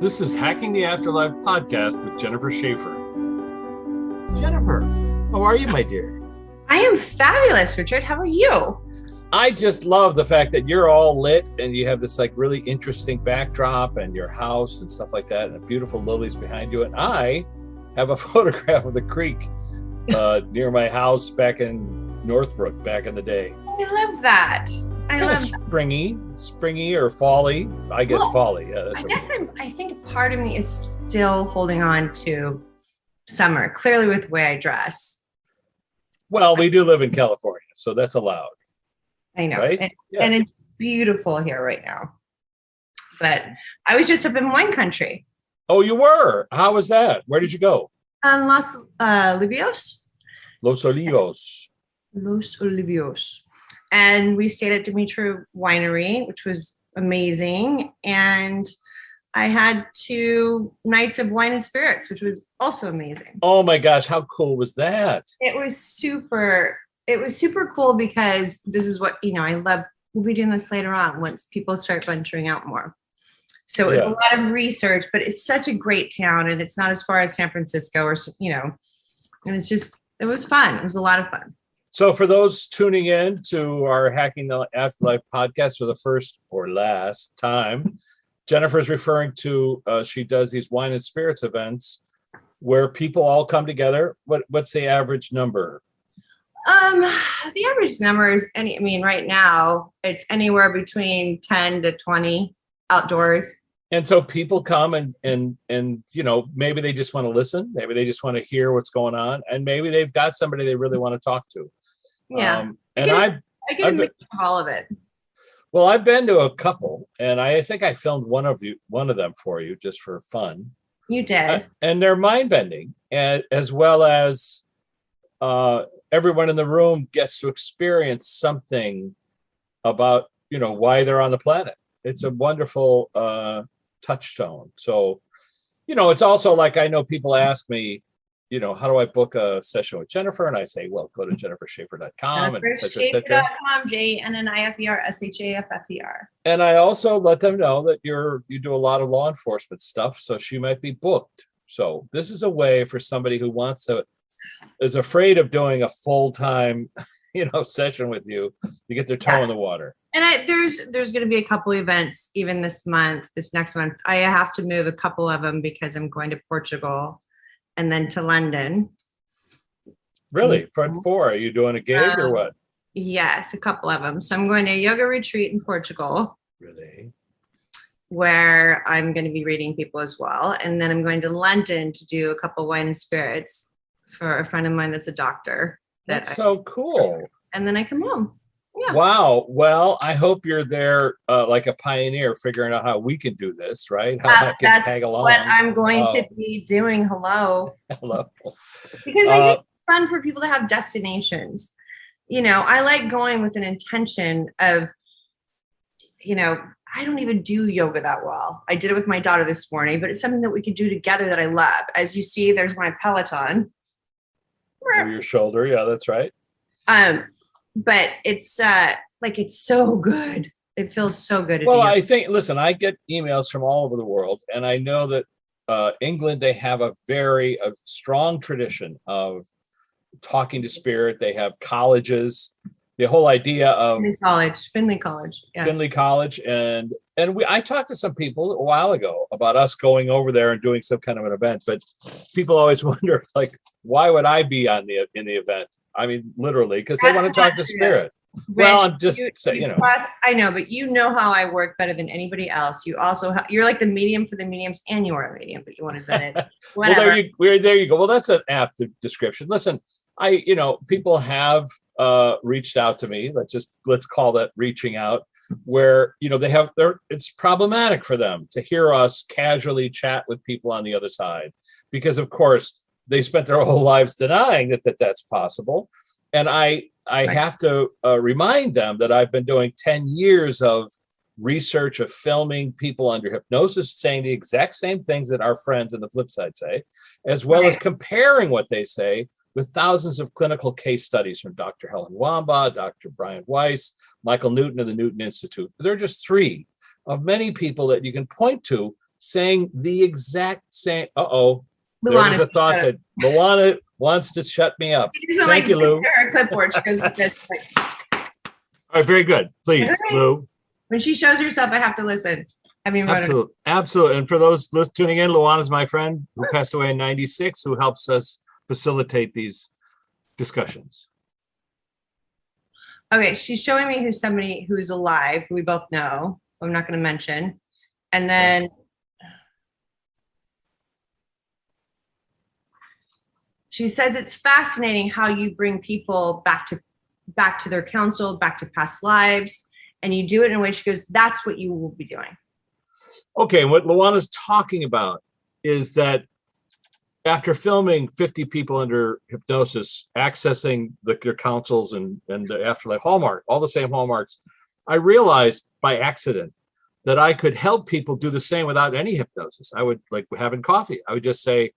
This is Hacking the Afterlife podcast with Jennifer Schaefer. Jennifer, how are you, my dear? I am fabulous, Richard. How are you? I just love the fact that you're all lit and you have this like really interesting backdrop and your house and stuff like that, and beautiful lilies behind you. And I have a photograph of the creek near my house back in Northbrook back in the day. I love that. I love springy or fally. I guess fally. Yeah, I think part of me is still holding on to summer, clearly with the way I dress. Well, we do live in California, so that's allowed. I know. Right? And it's beautiful here right now. But I was just up in wine country. Oh, you were? How was that? Where did you go? Los Olivos. Los Olivos. Los Olivos. And we stayed at Dimitri Winery, which was amazing. And I had 2 nights of wine and spirits, which was also amazing. Oh my gosh, how cool was that? It was super cool because this is what, I love. We'll be doing this later on once people start venturing out more. So it was a lot of research, but it's such a great town and it's not as far as San Francisco or, and it's just, it was fun. It was a lot of fun. So for those tuning in to our Hacking the Afterlife podcast for the first or last time, Jennifer's referring to, she does these wine and spirits events where people all come together. What's the average number? The average number is right now it's anywhere between 10 to 20 outdoors. And so people come and maybe they just want to listen. Maybe they just want to hear what's going on. And maybe they've got somebody they really want to talk to. Yeah. I get a mix of all of it. Well, I've been to a couple, and I think I filmed one of them for you just for fun. You did. And they're mind-bending, and as well as everyone in the room gets to experience something about, why they're on the planet. It's a wonderful touchstone. So, it's also like, I know people ask me, how do I book a session with Jennifer? And I say, well, go to jenniferschaefer.com and etc. JenniferSchaefer.com. And I also let them know that you do a lot of law enforcement stuff, so she might be booked. So this is a way for somebody who is afraid of doing a full-time, session with you to get their toe in the water. And there's going to be a couple events even this next month. I have to move a couple of them because I'm going to Portugal and then to London. Really? Front 4? Are you doing a gig or what? Yes, a couple of them. So I'm going to a yoga retreat in Portugal. Really? Where I'm going to be reading people as well. And then I'm going to London to do a couple wine and spirits for a friend of mine that's a doctor. That's so cool. And then I come home. Yeah. Wow. Well, I hope you're there like a pioneer figuring out how we can do this, right? How I can tag along. What I'm going to be doing. Hello. Hello. Because I think it's fun for people to have destinations. I like going with an intention of, I don't even do yoga that well. I did it with my daughter this morning, but it's something that we could do together that I love. As you see, there's my Peloton. Over your shoulder. Yeah, that's right. But it's it's so good. It feels so good. Well, I think, listen, I get emails from all over the world, and I know that England, they have a very strong tradition of talking to spirit. They have colleges. The whole idea of Findlay College, yes. Findlay College, and I talked to some people a while ago about us going over there and doing some kind of an event, but people always wonder, like, why would I be in the event? I mean, literally, because they want to talk to spirit. Rich, well, I'm just saying, I know, but you know how I work better than anybody else. You also you're like the medium for the mediums, and you are a medium, but you want to vet it. Well, there you go. Well, that's an apt description. Listen, people have reached out to me. Let's call that reaching out, where it's problematic for them to hear us casually chat with people on the other side, because of course they spent their whole lives denying that's possible. And I have to remind them that I've been doing 10 years of research of filming people under hypnosis saying the exact same things that our friends on the flip side say, as well as comparing what they say with thousands of clinical case studies from Dr. Helen Wamba, Dr. Brian Weiss, Michael Newton of the Newton Institute. They're just 3 of many people that you can point to saying the exact same. Uh-oh. There Luana, was a thought that Luana wants to shut me up. Thank you, Lou. Her clipboard. She goes like this. All right, very good. Please, Lou. When she shows herself, I have to listen. I mean, Absolutely. Absolutely. And for those tuning in, Luana is my friend who passed away in 96, who helps us facilitate these discussions. Okay, she's showing me who's somebody who's alive, who we both know. I'm not going to mention. And then she says it's fascinating how you bring people back to their counsel, back to past lives, and you do it in a way. She goes, that's what you will be doing. Okay, what Luana's talking about is that after filming 50 people under hypnosis, accessing their counsels and the afterlife hallmark, all the same hallmarks, I realized by accident that I could help people do the same without any hypnosis. I would, like having coffee, I would just say,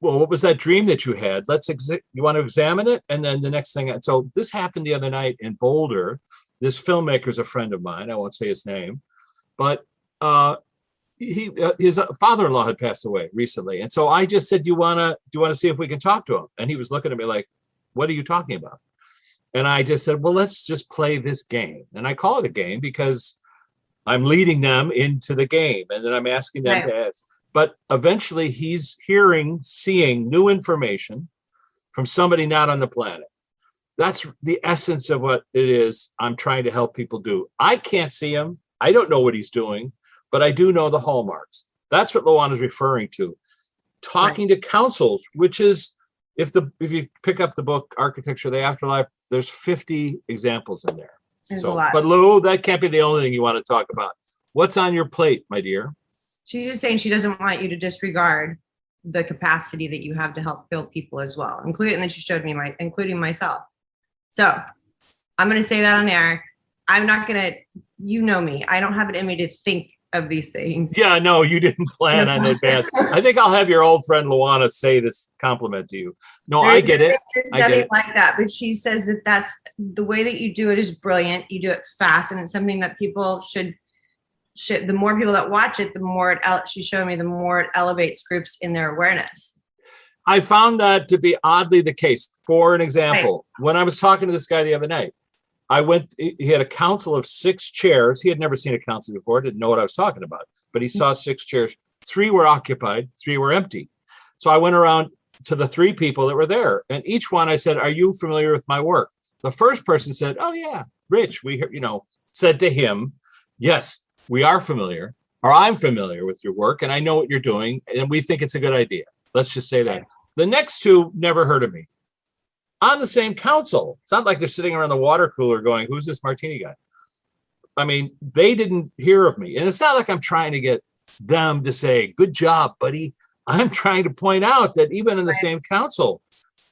well, what was that dream that you had? You want to examine it? And then the next thing, so this happened the other night in Boulder. This filmmaker's a friend of mine. I won't say his name, but his father-in-law had passed away recently. And so I just said, do you want to see if we can talk to him? And he was looking at me like, what are you talking about? And I just said, well, let's just play this game. And I call it a game because I'm leading them into the game. And then I'm asking them to ask. But eventually he's seeing new information from somebody not on the planet. That's the essence of what it is I'm trying to help people do. I can't see him. I don't know what he's doing, but I do know the hallmarks. That's what Luana is referring to. Talking to councils, which is, if you pick up the book, Architecture of the Afterlife, there's 50 examples in there. There's a lot. But Lou, that can't be the only thing you want to talk about. What's on your plate, my dear? She's just saying she doesn't want you to disregard the capacity that you have to help build people as well, including, and then she showed me including myself. So I'm going to say that on air. I'm not going to, you know me, I don't have it in me to think of these things. Yeah, no, you didn't plan in advance. I think I'll have your old friend Luana say this compliment to you. No, I get it. I get it like that, but she says that that's the way that you do it is brilliant. You do it fast, and it's something that people should. The more people that watch it, the more she's showing me, the more it elevates groups in their awareness. I found that to be oddly the case. For an example, when I was talking to this guy the other night, he had a council of 6 chairs. He had never seen a council before, didn't know what I was talking about, but he saw 6 chairs. 3 were occupied, 3 were empty. So I went around to the 3 people that were there, and each one I said, are you familiar with my work? The first person said, oh yeah, Rich, said to him, yes, we are familiar, or I'm familiar with your work, and I know what you're doing, and we think it's a good idea. Let's just say that. The next 2 never heard of me. On the same council. It's not like they're sitting around the water cooler going, who's this martini guy? I mean, they didn't hear of me. And it's not like I'm trying to get them to say, good job, buddy. I'm trying to point out that even in the same council,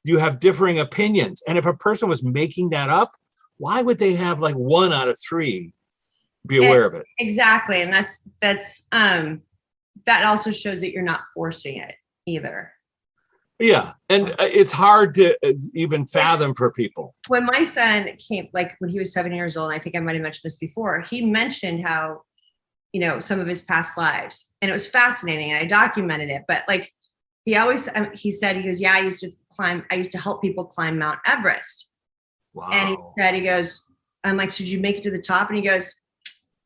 you have differing opinions. And if a person was making that up, why would they have like 1 out of 3 be aware of it? Exactly. And that's that also shows that you're not forcing it either. Yeah. And it's hard to even fathom for people. When my son came, like when he was 7 years old, and I think I might have mentioned this before, he mentioned how, some of his past lives, and it was fascinating, and I documented it, but like he said, he goes, yeah, I used to help people climb Mount Everest. Wow. And he goes, I'm like, so did you make it to the top? And he goes,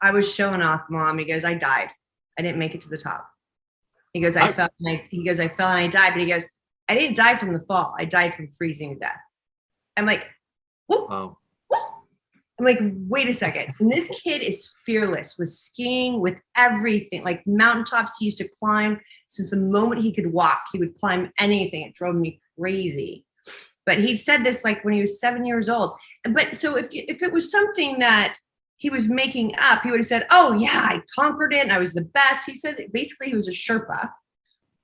I was showing off, Mom. He goes, I died. I didn't make it to the top. He goes, I fell and I died. But he goes, I didn't die from the fall. I died from freezing to death. I'm like, whoop, wow. Whoop. I'm like, wait a second. And this kid is fearless with skiing, with everything. Like mountaintops he used to climb. Since the moment he could walk, he would climb anything. It drove me crazy. But he said this like when he was 7 years old. But so if it was something that he was making up, he would have said, oh yeah, I conquered it and I was the best. He said that basically he was a Sherpa.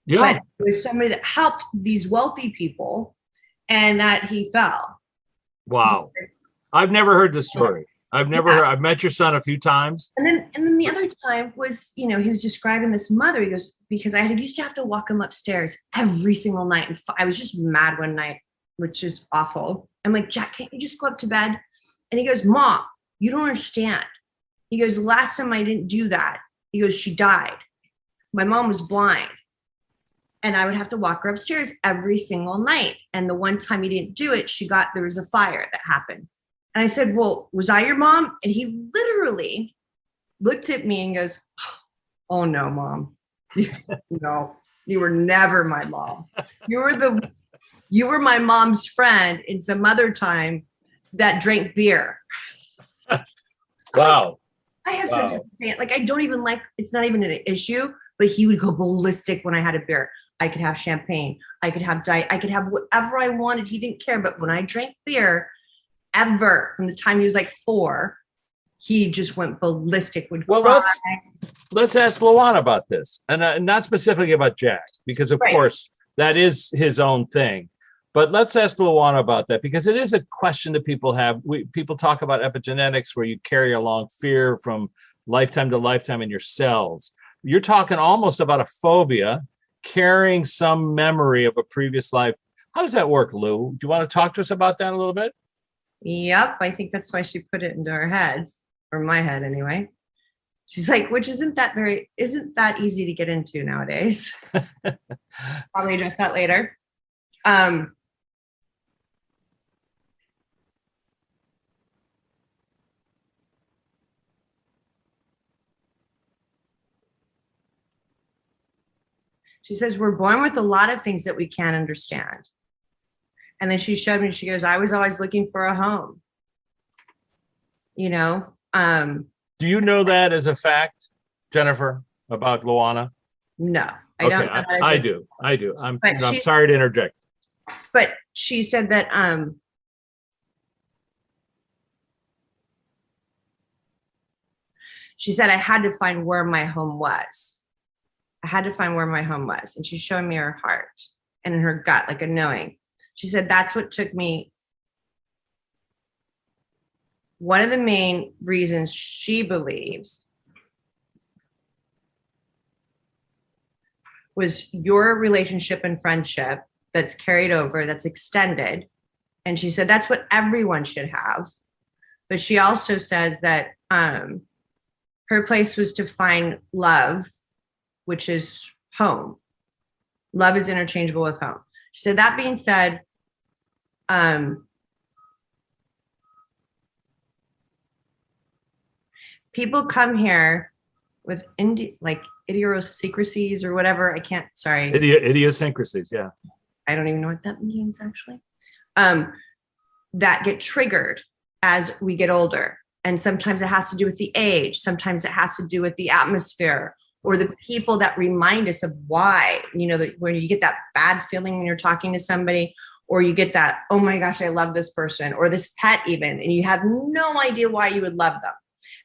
Yeah. But it was somebody that helped these wealthy people and that he fell. Wow. I've never heard this story. I've met your son a few times. And then the other time was, he was describing this mother. He goes, because I used to have to walk him upstairs every single night. And I was just mad one night, which is awful. I'm like, Jack, can't you just go up to bed? And he goes, Mom, you don't understand. He goes, last time I didn't do that. He goes, she died. My mom was blind. And I would have to walk her upstairs every single night. And the one time he didn't do it, there was a fire that happened. And I said, well, was I your mom? And he literally looked at me and goes, oh no, Mom. No, you were never my mom. You were my mom's friend in some other time that drank beer. Wow. I have such a stand. Like, I don't even like, it's not even an issue, but he would go ballistic when I had a beer. I could have champagne. I could have diet. I could have whatever I wanted. He didn't care. But when I drank beer, ever, from the time he was like 4, he just went ballistic. Would cry. Let's ask Luana about this, and not specifically about Jack, because of course that is his own thing. But let's ask Luana about that, because it is a question that people have. People talk about epigenetics, where you carry along fear from lifetime to lifetime in your cells. You're talking almost about a phobia, carrying some memory of a previous life. How does that work, Lou? Do you want to talk to us about that a little bit? Yep, I think that's why she put it into our heads, or my head anyway. She's like, which isn't that easy to get into nowadays. Probably address that later. She says, we're born with a lot of things that we can't understand. And then she showed me, she goes, I was always looking for a home. You know? Do you know that as a fact, Jennifer, about Luana? No, I don't. I do. I'm sorry to interject. But she said that she said I had to find where my home was. I had to find where my home was. And she's showing me her heart and in her gut, like a knowing. She said that's what took me. One of the main reasons she believes was your relationship and friendship that's carried over, that's extended. And she said that's what everyone should have. But she also says that her place was to find love, which is home. Love is interchangeable with home. She said, that being said, people come here with idiosyncrasies or whatever. Idiosyncrasies, yeah. I don't even know what that means, actually. That get triggered as we get older. And sometimes it has to do with the age. Sometimes it has to do with the atmosphere or the people that remind us of why, when you get that bad feeling when you're talking to somebody, or you get that, oh my gosh, I love this person, or this pet even, and you have no idea why you would love them.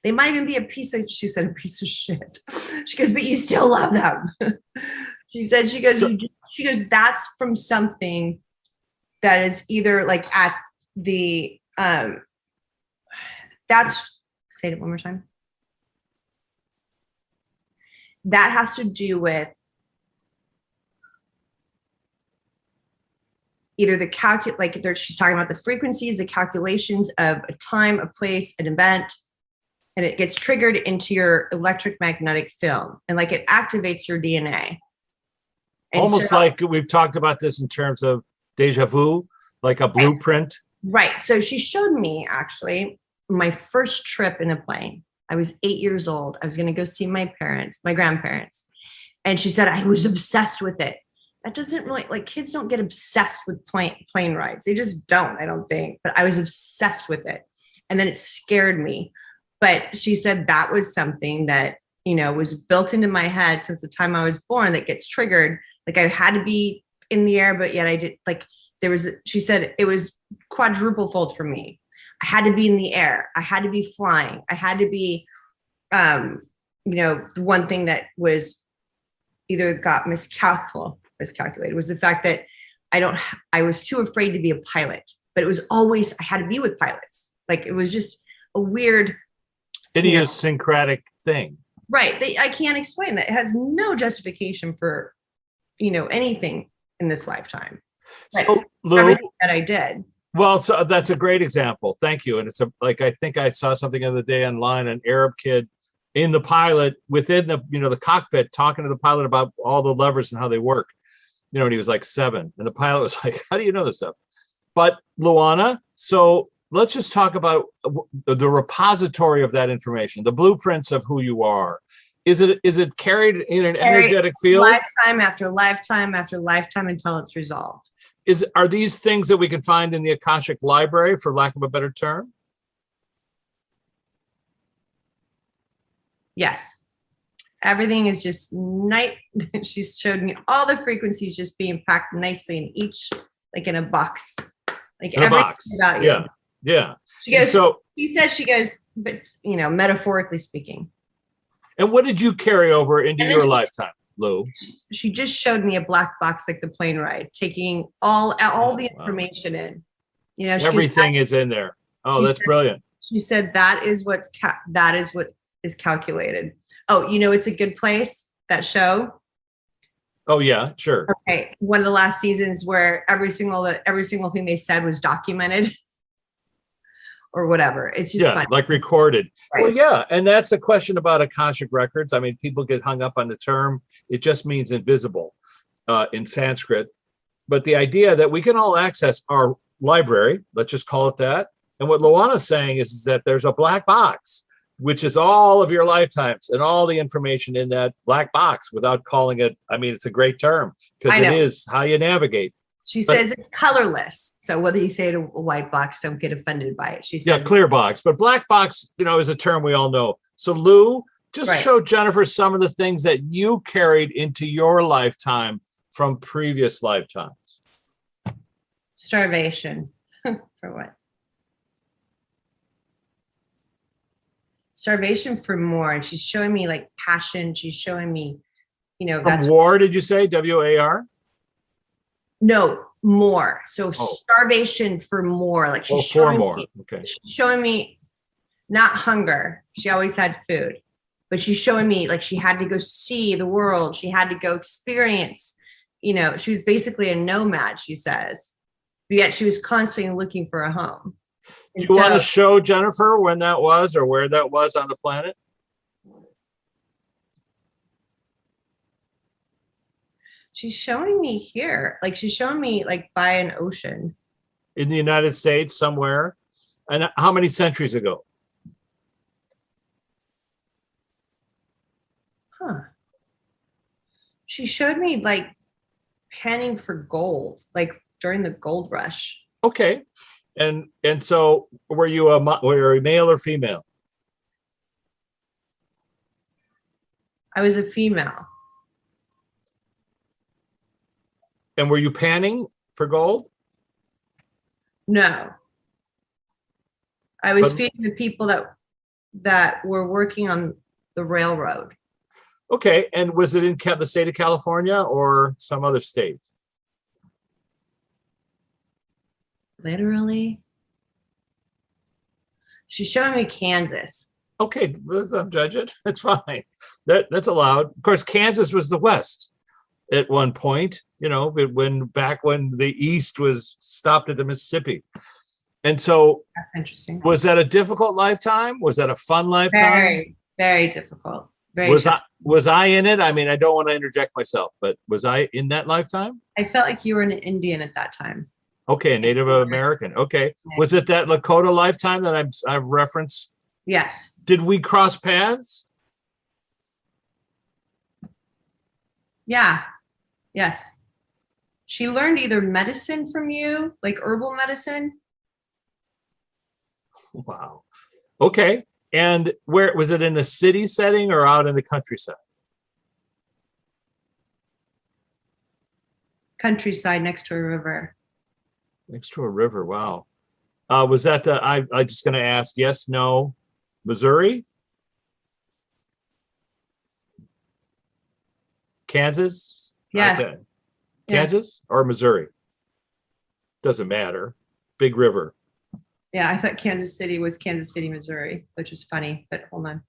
They might even be a piece of shit. She goes, but you still love them. She goes, that's from something that is either like at the, say it one more time. That has to do with either she's talking about the frequencies, the calculations of a time, a place, an event, and it gets triggered into your electromagnetic field, and like it activates your DNA. And almost like we've talked about this in terms of deja vu, like a blueprint. Right. So she showed me actually my first trip in a plane. I was 8 years old. I was going to go see my grandparents. And she said, I was obsessed with it. That doesn't really, like, kids don't get obsessed with plane rides. They just don't, I don't think. But I was obsessed with it. And then it scared me. But she said that was something that, was built into my head since the time I was born that gets triggered. Like I had to be in the air, but yet I did, she said it was quadruple fold for me. I had to be in the air. I had to be flying. I had to be, the one thing that was either got miscalculated was the fact that I was too afraid to be a pilot, but it was always, I had to be with pilots. Like it was just a weird idiosyncratic thing. Right. I can't explain that. It has no justification for, anything in this lifetime. But so Lou, everything that I did. Well, so that's a great example. Thank you. And it's like I think I saw something the other day online, an Arab kid in the pilot within the cockpit talking to the pilot about all the levers and how they work. And he was like 7. And the pilot was like, how do you know this stuff? But Luana, so let's just talk about the repository of that information, the blueprints of who you are. Is it carried in an energetic field? Lifetime after lifetime after lifetime until it's resolved. Are these things that we can find in the Akashic Library, for lack of a better term? Yes. Everything is just nice. She showed me all the frequencies just being packed nicely in each, like in a box. Like in a box. About you. Yeah. Yeah. She goes, she goes, but metaphorically speaking. And what did you carry over into your lifetime, Lou? She just showed me a black box like the plane ride, taking all the information in. Everything is in there. Oh, that's brilliant. She said that is what is calculated. Oh, it's a good place, that show. Oh yeah, sure. Okay, one of the last seasons where every single thing they said was documented. Or whatever. It's just fun. Like recorded. Right. Well, yeah. And that's a question about Akashic records. I mean, people get hung up on the term. It just means invisible in Sanskrit. But the idea that we can all access our library, let's just call it that. And what Luana's saying is that there's a black box, which is all of your lifetimes and all the information in that black box without calling it. I mean, it's a great term because it is how you navigate. She says it's colorless. So whether you say it a white box, don't get offended by it. She says clear box, but black box, is a term we all know. So Lou, just show Jennifer some of the things that you carried into your lifetime from previous lifetimes. Starvation. For what? Starvation for more. And she's showing me like passion. She's showing me, that's war, did you say? WAR? No, more. So starvation for more. Like she's showing more. Me, okay. She's showing me not hunger. She always had food, but she's showing me like she had to go see the world. She had to go experience. She was basically a nomad. She says, but yet she was constantly looking for a home. Do you want to show Jennifer when that was or where that was on the planet? She's showing me here. Like she's showing me like by an ocean. In the United States somewhere. And how many centuries ago? Huh. She showed me like panning for gold, like during the gold rush. Okay. And so were you a male or female? I was a female. And were you panning for gold? No. I was feeding the people that were working on the railroad. Okay. And was it in the state of California or some other state? Literally. She's showing me Kansas. Okay. I'm judging. That's fine. That's allowed. Of course, Kansas was the West at one point, when the East was stopped at the Mississippi. And so that's interesting. Was that a difficult lifetime? Was that a fun lifetime? Very, very difficult. Was I in it? I mean, I don't want to interject myself, but was I in that lifetime? I felt like you were an Indian at that time. Okay, a Native American. Okay. Was it that Lakota lifetime that I've referenced? Yes. Did we cross paths? Yeah. Yes. She learned either medicine from you, like herbal medicine. Wow. Okay. And where was it, in a city setting or out in the countryside? Countryside next to a river. Next to a river. Wow. Was that I'm just going to ask, yes, no, Missouri? Kansas? Yes. Okay. Kansas or Missouri? Doesn't matter. Big river. Yeah, I thought Kansas City was Kansas City, Missouri, which is funny, but hold on.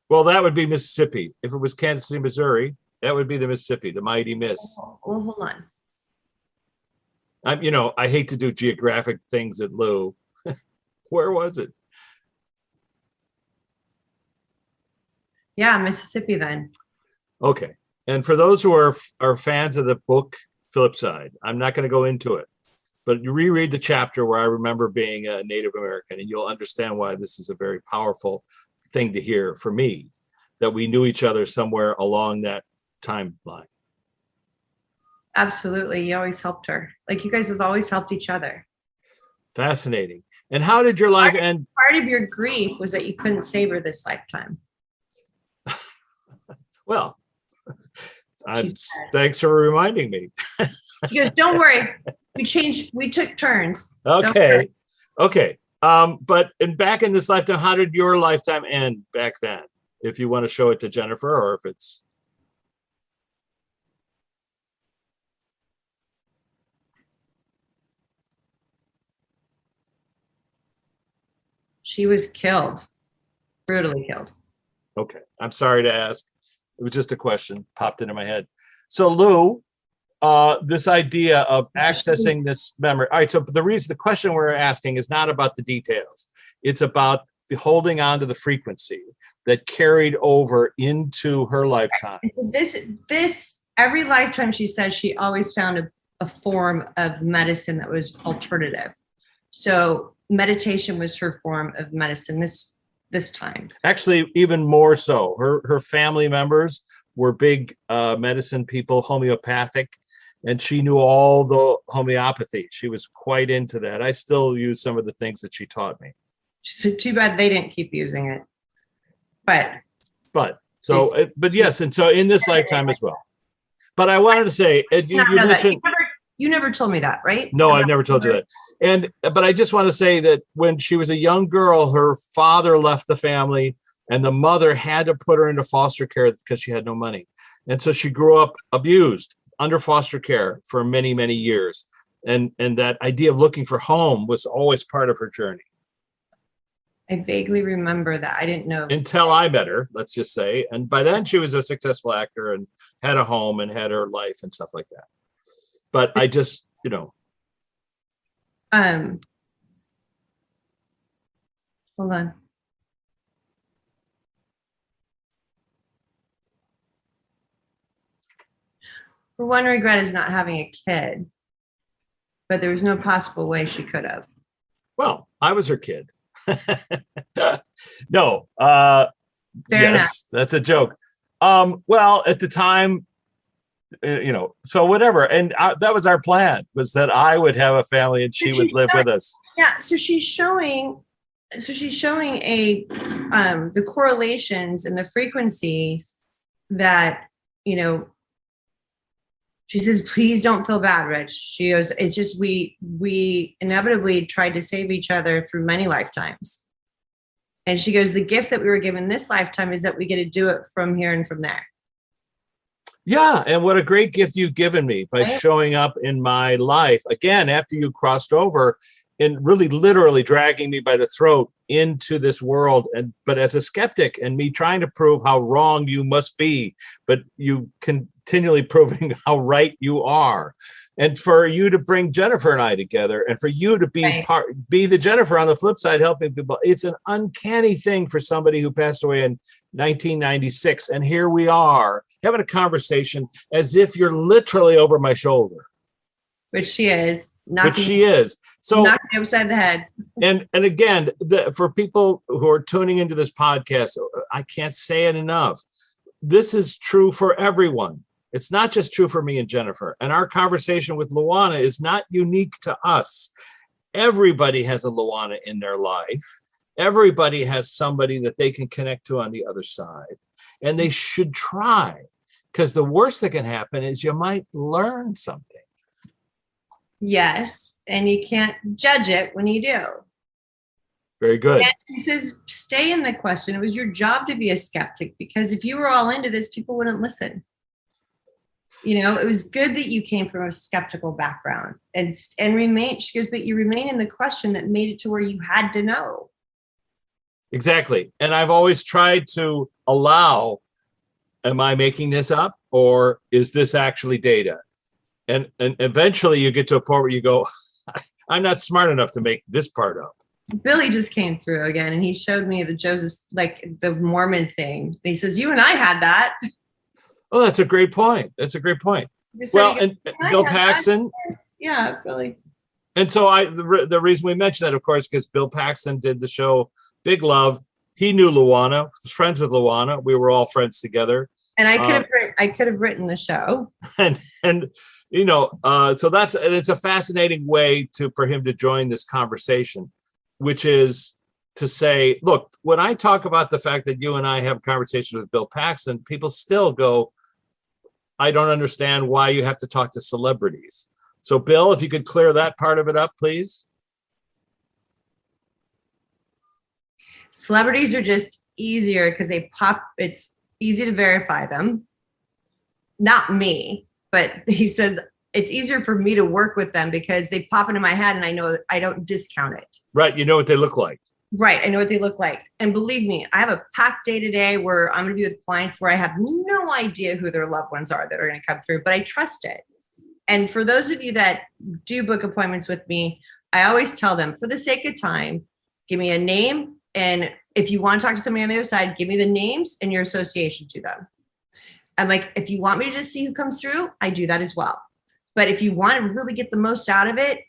Well, that would be Mississippi. If it was Kansas City, Missouri, that would be the Mississippi, the mighty Miss. Well, hold on. I hate to do geographic things at Lou. Where was it? Yeah, Mississippi then. Okay. And for those who are fans of the book Phillipside, I'm not going to go into it, but you reread the chapter where I remember being a Native American, and you'll understand why this is a very powerful thing to hear for me, that we knew each other somewhere along that timeline. Absolutely. You always helped her. Like you guys have always helped each other. Fascinating. And how did your life end? Part of your grief was that you couldn't savor this lifetime. Well, thanks for reminding me. He goes, don't worry. We took turns. Okay. But back in this lifetime, how did your lifetime end back then? If you want to show it to Jennifer, or if it's. She was killed, brutally killed. Okay. I'm sorry to ask. It was just a question popped into my head. So Lou, this idea of accessing this memory. All right. So the question we're asking is not about the details. It's about the holding on to the frequency that carried over into her lifetime. This every lifetime, she says she always found a form of medicine that was alternative. So meditation was her form of medicine this time. Actually, even more so. Her family members were big medicine people, homeopathic, and she knew all the homeopathy. She was quite into that. I still use some of the things that she taught me. She said, too bad they didn't keep using it. But yes, and so in this lifetime as well. But I wanted to say, you mentioned. You never told me that, right? No, I've never told you that. But I just want to say that when she was a young girl, her father left the family, and the mother had to put her into foster care because she had no money. And so she grew up abused under foster care for many, many years. And that idea of looking for home was always part of her journey. I vaguely remember that. I didn't know. Until I met her, let's just say. And by then she was a successful actor and had a home and had her life and stuff like that. But I just, hold on. Her one regret is not having a kid, but there was no possible way she could have. Well, I was her kid. No, Fair enough. That's a joke. Well, at the time, so whatever. And that was our plan, was that I would have a family and she would live with us. Yeah. So she's showing the correlations and the frequencies that, she says, please don't feel bad, Rich. She goes, it's just, we inevitably tried to save each other through many lifetimes. And she goes, the gift that we were given this lifetime is that we get to do it from here and from there. Yeah. And what a great gift you've given me by showing up in my life again, after you crossed over and really literally dragging me by the throat into this world. But as a skeptic and me trying to prove how wrong you must be, but you continually proving how right you are. And for you to bring Jennifer and I together, and for you to be the Jennifer on the flip side, helping people. It's an uncanny thing for somebody who passed away in 1996. And here we are having a conversation as if you're literally over my shoulder. Which she is. So knocking you upside the head. And again, for people who are tuning into this podcast, I can't say it enough. This is true for everyone. It's not just true for me and Jennifer. And our conversation with Luana is not unique to us. Everybody has a Luana in their life. Everybody has somebody that they can connect to on the other side. And they should try, because the worst that can happen is you might learn something. Yes. And you can't judge it when you do. Very good. And she says, stay in the question. It was your job to be a skeptic, because if you were all into this, people wouldn't listen. It was good that you came from a skeptical background and remain. She goes, but you remain in the question that made it to where you had to know. Exactly. And I've always tried to allow, am I making this up, or is this actually data? And eventually you get to a point where you go, I'm not smart enough to make this part up. Billy just came through again, and he showed me the Joseph, like the Mormon thing. And he says, "You and I had that." Oh, that's a great point. That's a great point. Well, and Bill Paxton. Yeah, Billy. And so the reason we mentioned that, of course, because Bill Paxton did the show Big Love. He knew Luana, was friends with Luana. We were all friends together. And I could have written the show. And you know, so it's a fascinating way for him to join this conversation, which is to say, look, when I talk about the fact that you and I have conversations with Bill Paxton, people still go, I don't understand why you have to talk to celebrities. So, Bill, if you could clear that part of it up, please. Celebrities are just easier because it's easy to verify them. Not me, but he says it's easier for me to work with them because they pop into my head and I know I don't discount it. Right. You know what they look like. Right. I know what they look like. And believe me, I have a packed day today where I'm going to be with clients where I have no idea who their loved ones are that are going to come through, but I trust it. And for those of you that do book appointments with me, I always tell them, for the sake of time, give me a name. And if you want to talk to somebody on the other side, give me the names and your association to them. I'm like, if you want me to just see who comes through, I do that as well. But if you want to really get the most out of it,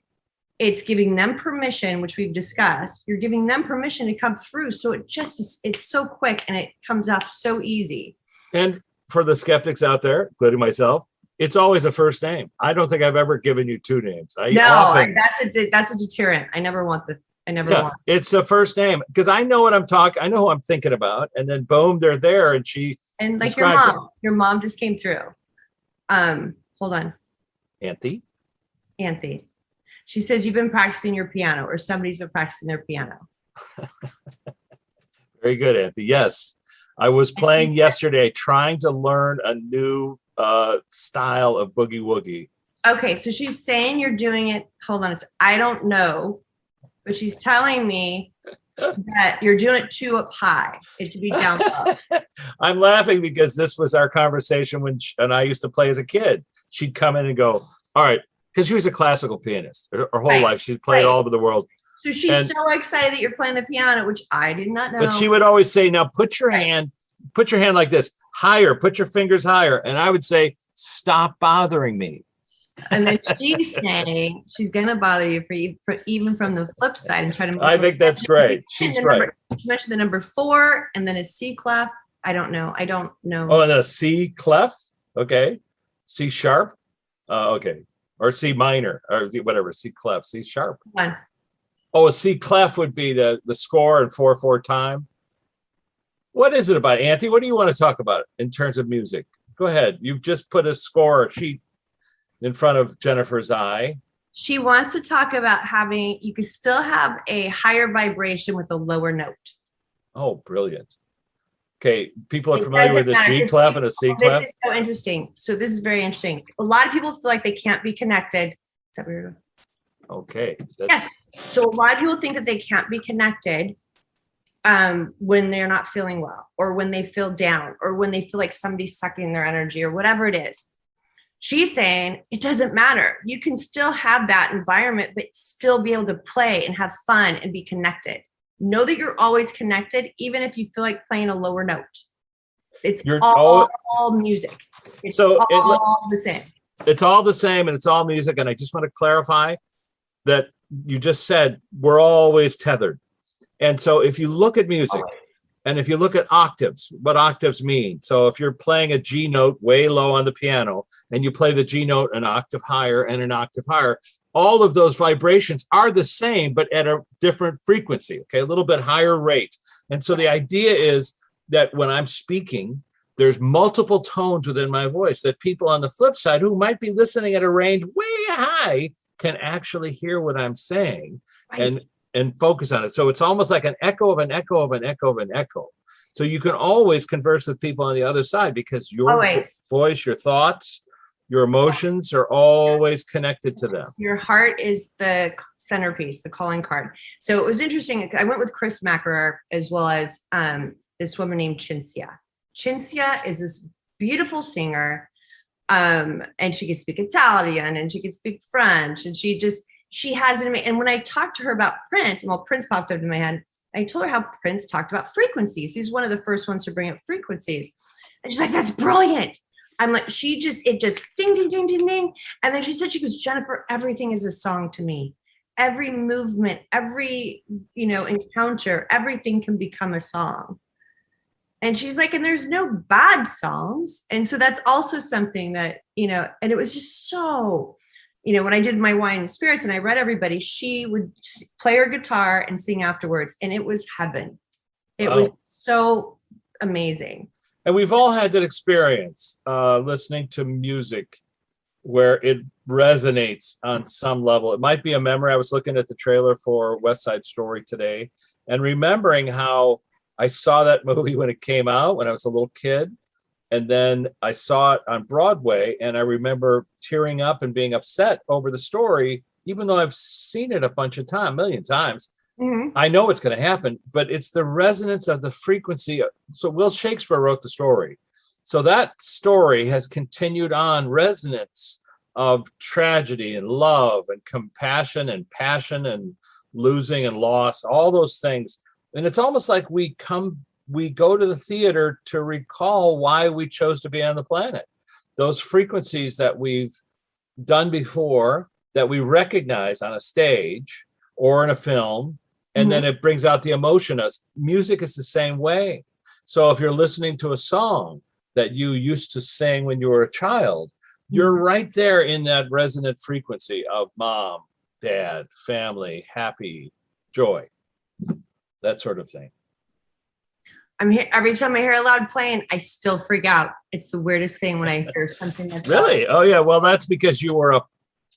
it's giving them permission, which we've discussed. You're giving them permission to come through. So it's so quick and it comes off so easy. And for the skeptics out there, including myself, it's always a first name. I don't think I've ever given you two names. That's a deterrent. I never want. It's a first name because I know what I'm talking. I know who I'm thinking about, and then boom, they're there, and she and like your mom. It. Your mom just came through. Hold on. Anthe. She says you've been practicing your piano, or somebody's been practicing their piano. Very good, Anthe. Yes, I was playing yesterday, trying to learn a new style of boogie woogie. Okay, so she's saying you're doing it. Hold on, I don't know, but she's telling me that you're doing it too up high. It should be down low. I'm laughing because this was our conversation when I used to play as a kid. She'd come in and go, all right, because she was a classical pianist. Her whole life, she'd played all over the world. So she's so excited that you're playing the piano, which I did not know. But she would always say, now put your hand like this, higher, put your fingers higher. And I would say, stop bothering me. And then she's saying she's going to bother you for even from the flip side and try to. I think that's great. She's right. She mentioned the number 4 and then a C clef. I don't know. Oh, and then a C clef. Okay. C sharp. Okay. Or C minor or whatever. C clef, C sharp. One. Oh, a C clef would be the score in 4/4 time. What is it about, Anthe? What do you want to talk about in terms of music? Go ahead. You've just put a score sheet in front of Jennifer's eye. She wants to talk about you can still have a higher vibration with a lower note. Oh, brilliant. Okay, people are familiar with a G clef and a C clef. This is so interesting. So this is very interesting. A lot of people feel like they can't be connected. Is that weird? Okay. Yes. So a lot of people think that they can't be connected when they're not feeling well, or when they feel down, or when they feel like somebody's sucking their energy, or whatever it is. She's saying it doesn't matter. You can still have that environment, but still be able to play and have fun and be connected. Know that you're always connected, even if you feel like playing a lower note. It's all music. It's all the same. It's all the same, and it's all music. And I just want to clarify that you just said we're always tethered. And so if you look at music, and if you look at octaves, what octaves mean. So if you're playing a G note way low on the piano and you play the G note an octave higher and an octave higher, all of those vibrations are the same, but at a different frequency, okay, a little bit higher rate. And so the idea is that when I'm speaking, there's multiple tones within my voice that people on the flip side who might be listening at a range way high can actually hear what I'm saying. Right. And focus on it. So it's almost like an echo of an echo of an echo of an echo. So you can always converse with people on the other side because your voice, your thoughts, your emotions are always connected to them. Your heart is the centerpiece, the calling card. So it was interesting. I went with Chris Mackerer as well as this woman named Cinzia. Cinzia is this beautiful singer. And she can speak Italian and she can speak French. And she has an, and when I talked to her about Prince, well, Prince popped up in my head. I told her how Prince talked about frequencies. He's one of the first ones to bring up frequencies. And she's like, that's brilliant. I'm like, it just ding, ding, ding, ding, ding. And then she said, she goes, Jennifer, everything is a song to me. Every movement, every, encounter, everything can become a song. And she's like, and there's no bad songs. And so that's also something that, and it was just so, when I did my wine and spirits and I read everybody, she would play her guitar and sing afterwards. And it was heaven. It was so amazing. And we've all had that experience listening to music where it resonates on some level. It might be a memory. I was looking at the trailer for West Side Story today and remembering how I saw that movie when it came out when I was a little kid. And then I saw it on Broadway and I remember tearing up and being upset over the story, even though I've seen it a million times. Mm-hmm. I know it's going to happen, but it's the resonance of the frequency. So Will Shakespeare wrote the story. So that story has continued on, resonance of tragedy and love and compassion and passion and losing and loss, all those things. And it's almost like we go to the theater to recall why we chose to be on the planet. Those frequencies that we've done before, that we recognize on a stage or in a film, and then it brings out the emotion. Music is the same way. So if you're listening to a song that you used to sing when you were a child, you're right there in that resonant frequency of mom, dad, family, happy, joy, that sort of thing. I'm here every time I hear a loud playing, I still freak out. It's the weirdest thing when I hear something that's really loud. Oh yeah, well that's because you were a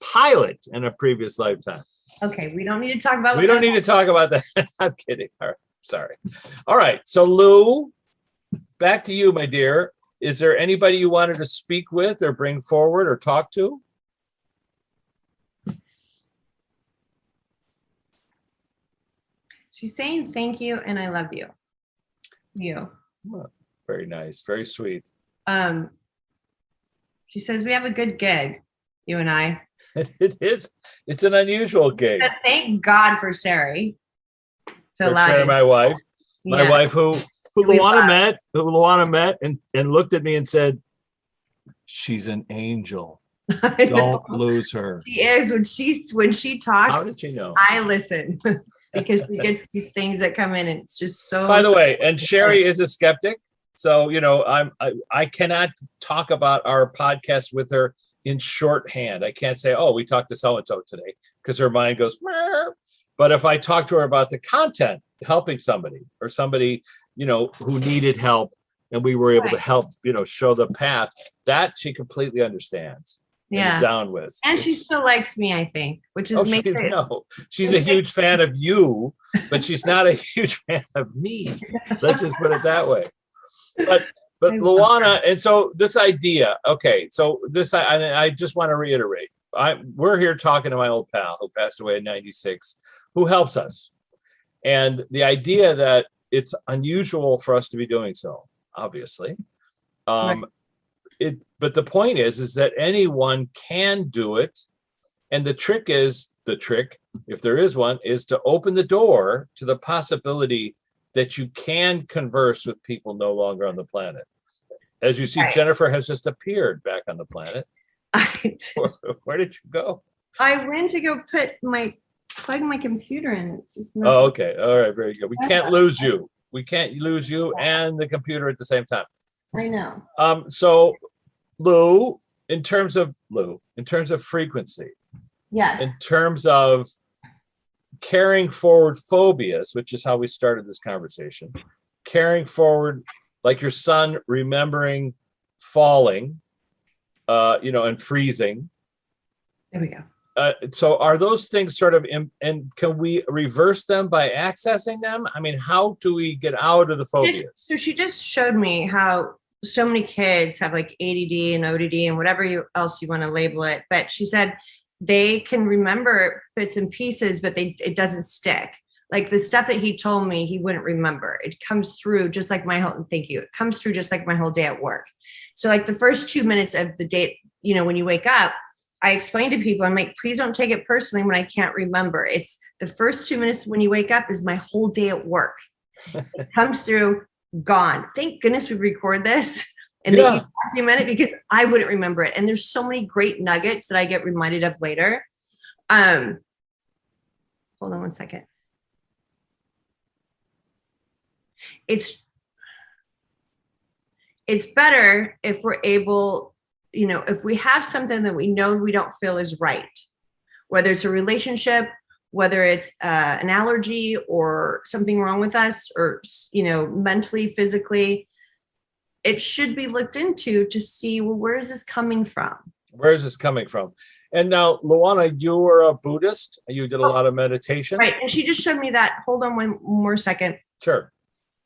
pilot in a previous lifetime. Okay, we don't need to talk about. We don't need to talk about that. I'm kidding. All right, sorry. All right, so Lou, back to you, my dear. Is there anybody you wanted to speak with or bring forward or talk to? She's saying thank you and I love you. You. Oh, very nice. Very sweet. She says we have a good gig, you and I. It is. It's an unusual gig. But thank God for Sherry. My wife. My wife who Luana met and looked at me and said, she's an angel. Don't lose her. She is. When she talks, how did you know? I listen because she gets these things that come in and it's just so. By the way, and Sherry is a skeptic. So, I cannot talk about our podcast with her in shorthand. I can't say, oh, we talked to so-and-so today, because her mind goes, Mer. But if I talk to her about the content, helping somebody or somebody, who needed help and we were able to help, show the path, that she completely understands. Yeah. Is down with. And she still likes me, I think, which is she's a huge fan of you, but she's not a huge fan of me. Let's just put it that way. But Luana, and so this idea, okay, so this I just want to reiterate. We're here talking to my old pal who passed away in '96, who helps us. And the idea that it's unusual for us to be doing so, obviously. Right. But the point is that anyone can do it. And the trick, if there is one, is to open the door to the possibility that you can converse with people no longer on the planet. As you see, right. Jennifer has just appeared back on the planet. Where did you go? I went to go plug my computer in. It's just not. Oh, okay. All right, very good. We can't lose you. We can't lose you and the computer at the same time. I know. So Lou, in terms of frequency, yes. In terms of carrying forward phobias, which is how we started this conversation, carrying forward, like your son remembering falling, and freezing. There we go. So are those things sort of, and can we reverse them by accessing them? I mean, how do we get out of the phobias? So she just showed me how so many kids have like ADD and ODD and whatever else you want to label it. But she said they can remember bits and pieces, but it doesn't stick. Like the stuff that he told me, he wouldn't remember. It comes through just like my whole, thank you. It comes through just like my whole day at work. So like the first 2 minutes of the day when you wake up, I explain to people, I'm like, please don't take it personally when I can't remember. It's the first 2 minutes when you wake up is my whole day at work. It comes through, gone. Thank goodness we record this and that you document it, because I wouldn't remember it. And there's so many great nuggets that I get reminded of later. Hold on one second. It's better if we're able, if we have something that we know we don't feel is right, whether it's a relationship, whether it's an allergy or something wrong with us, or, mentally, physically, it should be looked into to see, well, where is this coming from? Where is this coming from? And now, Luana, you were a Buddhist. You did a lot of meditation. Right. And she just showed me that. Hold on one more second. Sure.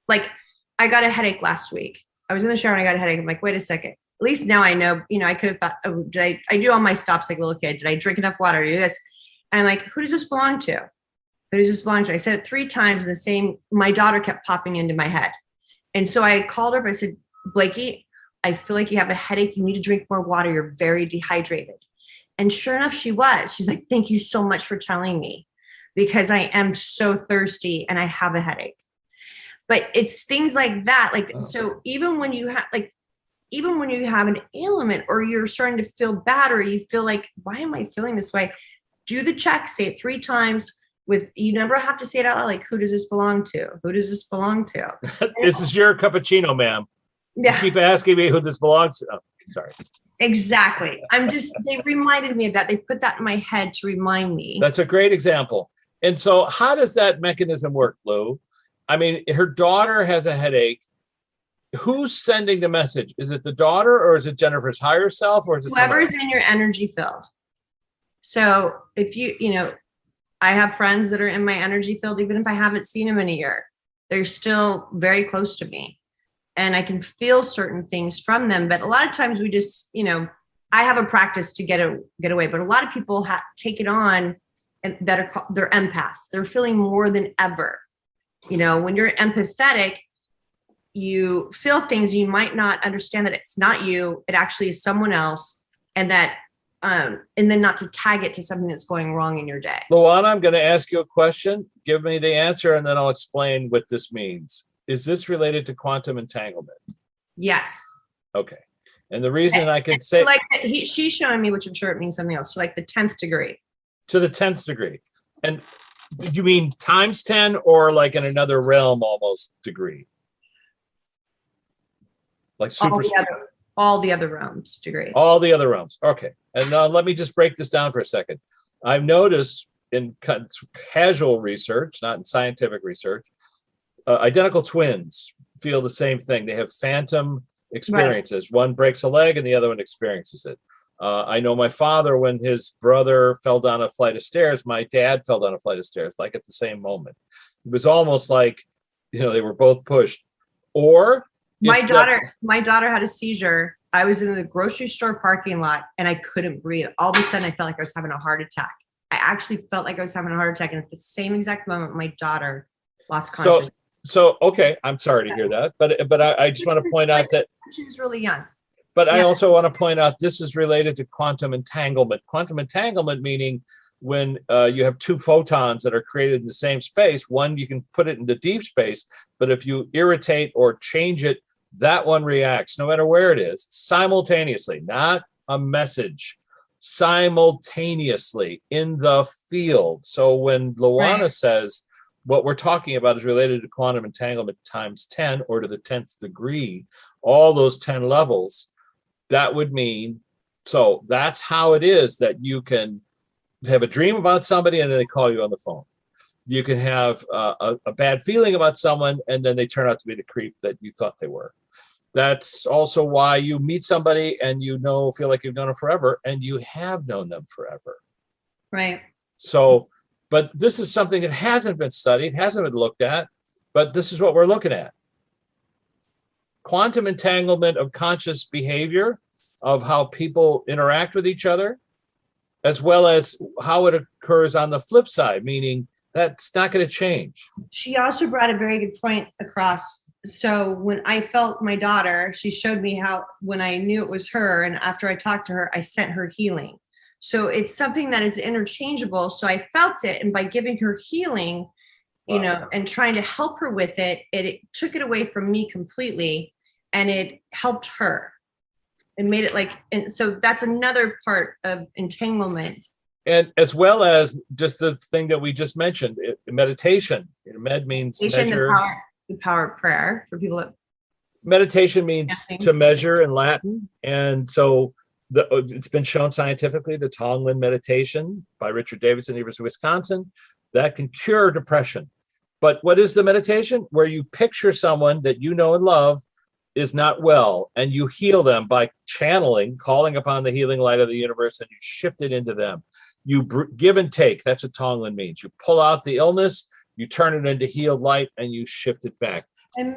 Like, I got a headache last week. I was in the shower and I got a headache. I'm like, wait a second. At least now I know, I could have thought, oh, did I do all my stops like a little kid? Did I drink enough water to do this? And I'm like, who does this belong to? Who does this belong to? I said it 3 times, and my daughter kept popping into my head. And so I called her up. I said, Blakey, I feel like you have a headache. You need to drink more water. You're very dehydrated. And sure enough, she was. She's like, thank you so much for telling me, because I am so thirsty and I have a headache. But it's things like that. So even when you have an ailment, or you're starting to feel bad, or you feel like, why am I feeling this way? Do the check, say it 3 times. You never have to say it out loud, like, who does this belong to? Who does this belong to? This is your cappuccino, ma'am. Yeah. You keep asking me who this belongs to. Oh, sorry. Exactly. They reminded me of that. They put that in my head to remind me. That's a great example. And so how does that mechanism work, Lou? I mean, her daughter has a headache. Who's sending the message? Is it the daughter, or is it Jennifer's higher self, or is it whoever's in your energy field? So if I have friends that are in my energy field, even if I haven't seen them in a year, they're still very close to me, and I can feel certain things from them. But a lot of times we just, I have a practice to get away, but a lot of people take it on, and they're empaths. They're feeling more than ever. When you're empathetic, you feel things you might not understand, that it's not you, it actually is someone else, and that and then not to tag it to something that's going wrong in your day. Luana, I'm going to ask you a question. Give me the answer, and then I'll explain what this means. Is this related to quantum entanglement? Yes. Okay. And the reason I can say, she's showing me, which I'm sure it means something else, to like the 10th degree. To the 10th degree. And did you mean times 10, or like in another realm almost degree? Like super. All the other realms degree. All the other realms. Okay. And let me just break this down for a second. I've noticed in casual research, not in scientific research, identical twins feel the same thing. They have phantom experiences. Right. One breaks a leg and the other one experiences it. I know my father, when his brother fell down a flight of stairs, my dad fell down a flight of stairs, like at the same moment. It was almost like, they were both pushed. Or my daughter had a seizure. I was in the grocery store parking lot and I couldn't breathe. All of a sudden I felt like I was having a heart attack. I actually felt like I was having a heart attack. And at the same exact moment, my daughter lost consciousness. So okay, I'm sorry to hear that, but I just want to point out that she was really young. But I also want to point out this is related to quantum entanglement. Quantum entanglement meaning when you have 2 photons that are created in the same space, one, you can put it into deep space, but if you irritate or change it, that one reacts no matter where it is, simultaneously, not a message, simultaneously in the field. So when Luana says what we're talking about is related to quantum entanglement times 10, or to the 10th degree, all those 10 levels, that would mean, so that's how it is that you can have a dream about somebody and then they call you on the phone. You can have a bad feeling about someone and then they turn out to be the creep that you thought they were. That's also why you meet somebody and feel like you've known them forever, and you have known them forever. Right. So, but this is something that hasn't been studied, hasn't been looked at, but this is what we're looking at. Quantum entanglement of conscious behavior, of how people interact with each other, as well as how it occurs on the flip side, meaning that's not going to change. She also brought a very good point across. So when I felt my daughter, she showed me how, when I knew it was her, and after I talked to her, I sent her healing. So it's something that is interchangeable. So I felt it. And by giving her healing, you know, and trying to help her with it, it took it away from me completely, and it helped her. It made it like, and so that's another part of entanglement. And as well as just the thing that we just mentioned, meditation. Med means measure. The power of prayer for people that. Meditation means to measure in Latin. And so it's been shown scientifically, the Tonglen meditation by Richard Davidson, University of Wisconsin, that can cure depression. But what is the meditation? Where you picture someone that you know and love is not well, and you heal them by channeling, calling upon the healing light of the universe, and you shift it into them. You give and take. That's what Tonglen means. You pull out the illness, you turn it into healed light, and you shift it back. And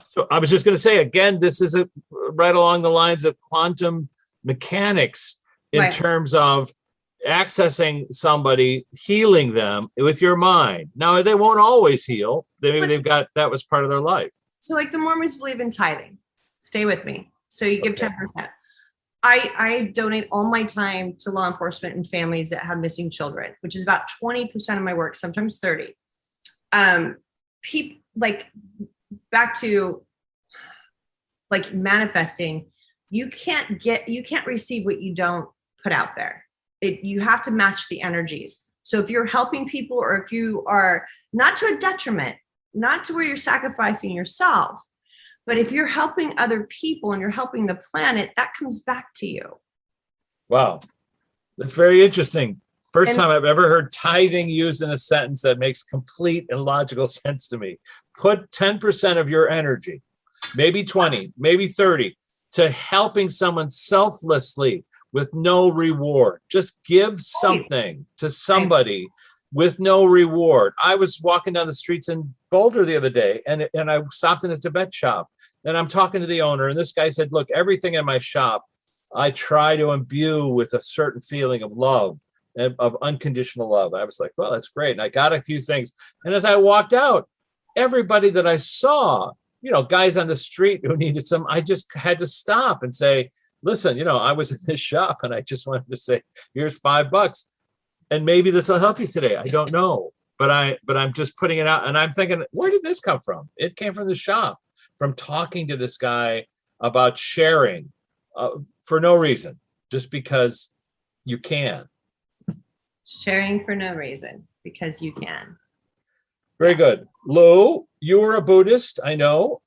so I was just going to say, again, this is right along the lines of quantum mechanics in terms of accessing somebody, healing them with your mind. Now, they won't always heal. Maybe that was part of their life. So like the Mormons believe in tithing. Stay with me. So you give 10%. I donate all my time to law enforcement and families that have missing children, which is about 20% of my work, sometimes 30. People like back to like manifesting, you can't receive what you don't put out there. You have to match the energies. So if you're helping people, or if you are not to a detriment, not to where you're sacrificing yourself, but if you're helping other people and you're helping the planet, that comes back to you. Wow. That's very interesting. First time I've ever heard tithing used in a sentence that makes complete and logical sense to me. Put 10% of your energy, maybe 20, maybe 30, to helping someone selflessly with no reward. Just give something to somebody with no reward. I was walking down the streets in Boulder the other day, and I stopped in a Tibet shop, and I'm talking to the owner, and this guy said, look, everything in my shop, I try to imbue with a certain feeling of love, of unconditional love. I was like, well, that's great. And I got a few things. And as I walked out, everybody that I saw, guys on the street who needed some, I just had to stop and say, listen, I was in this shop and I just wanted to say, here's $5. And maybe this will help you today. I don't know, but I'm just putting it out. And I'm thinking, where did this come from? It came from the shop, from talking to this guy about sharing for no reason, just because you can. Sharing for no reason, because you can. Very good. Lou, you were a Buddhist. I know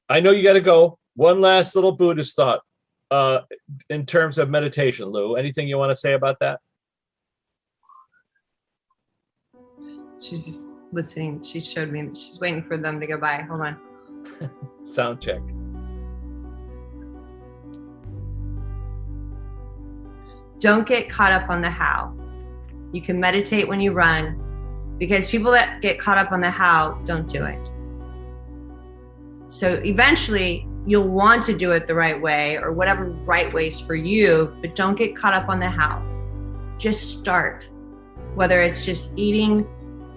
you got to go. One last little Buddhist thought in terms of meditation, Lou. Anything you want to say about that? She's just listening. She showed me. She's waiting for them to go by. Hold on. Sound check. Don't get caught up on the how. You can meditate when you run, because people that get caught up on the how don't do it. So eventually you'll want to do it the right way, or whatever right ways for you, but don't get caught up on the how. Just start. Whether it's just eating,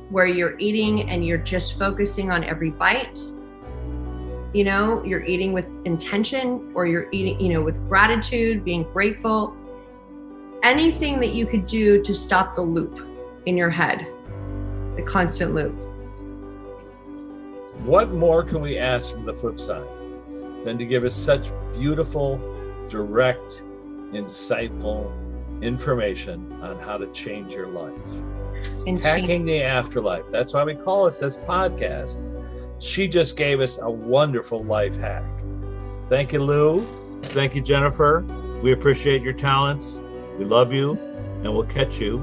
where you're eating and you're just focusing on every bite, you're eating with intention, or you're eating, with gratitude, being grateful. Anything that you could do to stop the loop in your head, the constant loop. What more can we ask from the flip side than to give us such beautiful, direct, insightful information on how to change your life? Hacking the Afterlife. That's why we call it this podcast. She just gave us a wonderful life hack. Thank you, Lou. Thank you, Jennifer. We appreciate your talents. We love you, and we'll catch you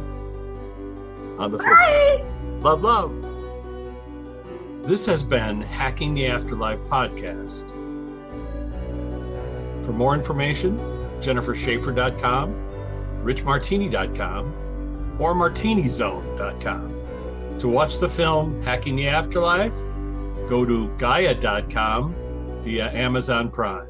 on the flip side. Love, love. This has been Hacking the Afterlife podcast. For more information, jenniferschaefer.com, richmartini.com, or martinizone.com. To watch the film Hacking the Afterlife, go to gaia.com via Amazon Prime.